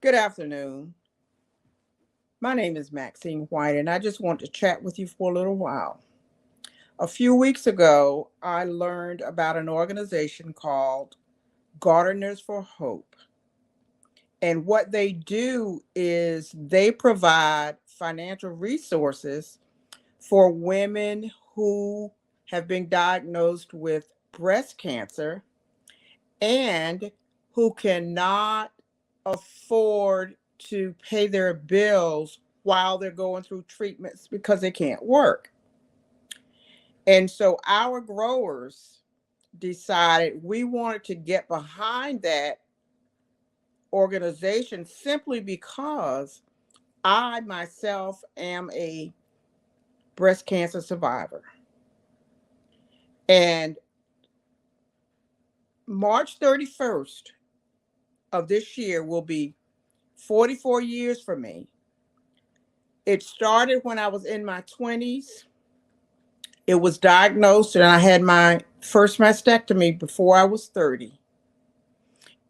Good afternoon. My name is Maxine White, and I just want to chat with you for a little while. A few weeks ago, I learned about an organization called Gardeners for Hope. And what they do is they provide financial resources for women who have been diagnosed with breast cancer and who cannot afford to pay their bills while they're going through treatments because they can't work. And so our growers decided we wanted to get behind that organization simply because I myself am a breast cancer survivor. And March 31st of this year will be 44 years for me. It started when I was in my 20s. It was diagnosed and I had my first mastectomy before I was 30.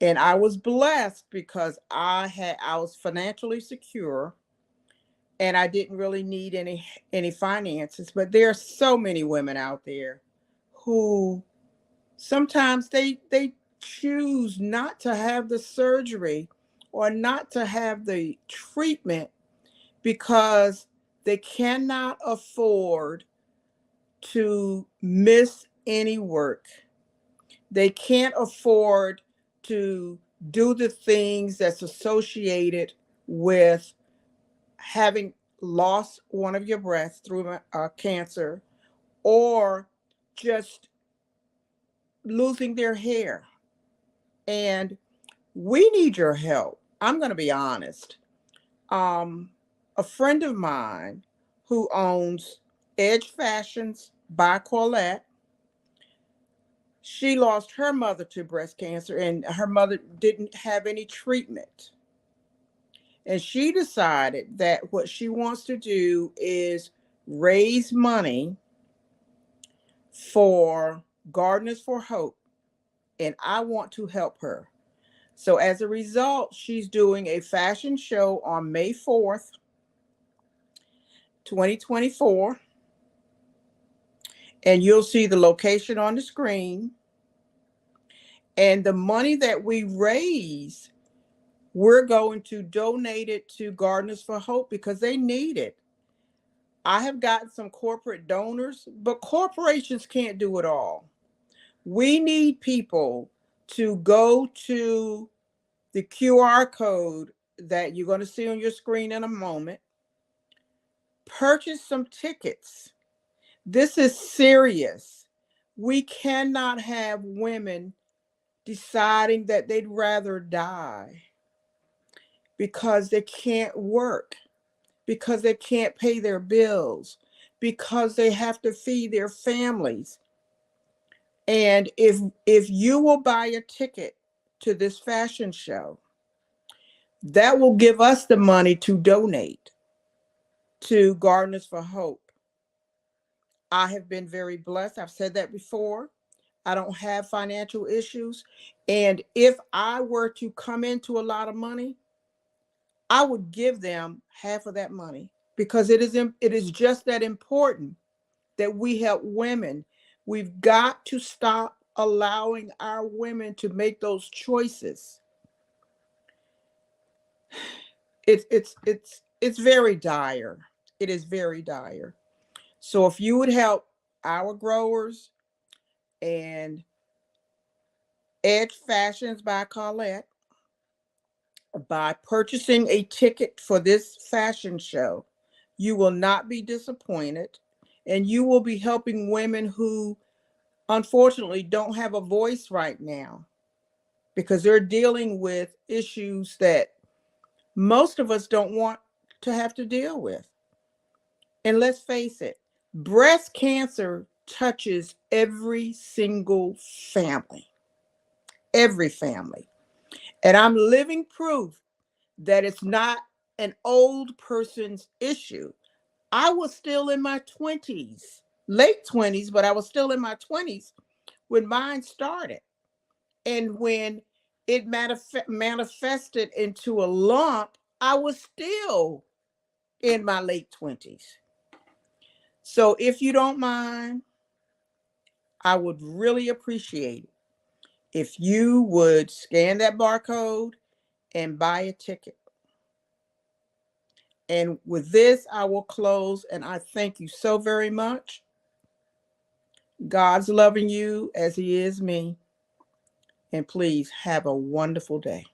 And I was blessed because I was financially secure and I didn't really need any finances. But there are so many women out there who sometimes they choose not to have the surgery or not to have the treatment because they cannot afford to miss any work. They can't afford to do the things that's associated with having lost one of your breasts through cancer or just losing their hair. And we need your help. I'm going to be honest. A friend of mine who owns Edge Fashions by Colette, she lost her mother to breast cancer and her mother didn't have any treatment. And she decided that what she wants to do is raise money for Gardeners for Hope. And I want to help her. So as a result, she's doing a fashion show on May 4th, 2024. And you'll see the location on the screen. And the money that we raise, we're going to donate it to Gardeners for Hope because they need it. I have gotten some corporate donors, but corporations can't do it all. We need people to go to the QR code that you're going to see on your screen in a moment. Purchase some tickets. This is serious. We cannot have women deciding that they'd rather die because they can't work, because they can't pay their bills, because they have to feed their families. And if you will buy a ticket to this fashion show, that will give us the money to donate to Gardeners for Hope. I have been very blessed. I've said that before. I don't have financial issues. And if I were to come into a lot of money, I would give them half of that money because it is just that important that we help women. We've got to stop allowing our women to make those choices. It's very dire. It is very dire. So if you would help our growers and Edge Fashions by Colette by purchasing a ticket for this fashion show, you will not be disappointed, and you will be helping women who unfortunately don't have a voice right now because they're dealing with issues that most of us don't want to have to deal with. And let's face it, breast cancer touches every single family, every family. And I'm living proof that it's not an old person's issue. I was still in my 20s, late 20s, but I was still in my 20s when mine started. And when it manifested into a lump, I was still in my late 20s. So if you don't mind, I would really appreciate it if you would scan that barcode and buy a ticket. And with this, I will close, and I thank you so very much. God's loving you as he is me. And please have a wonderful day.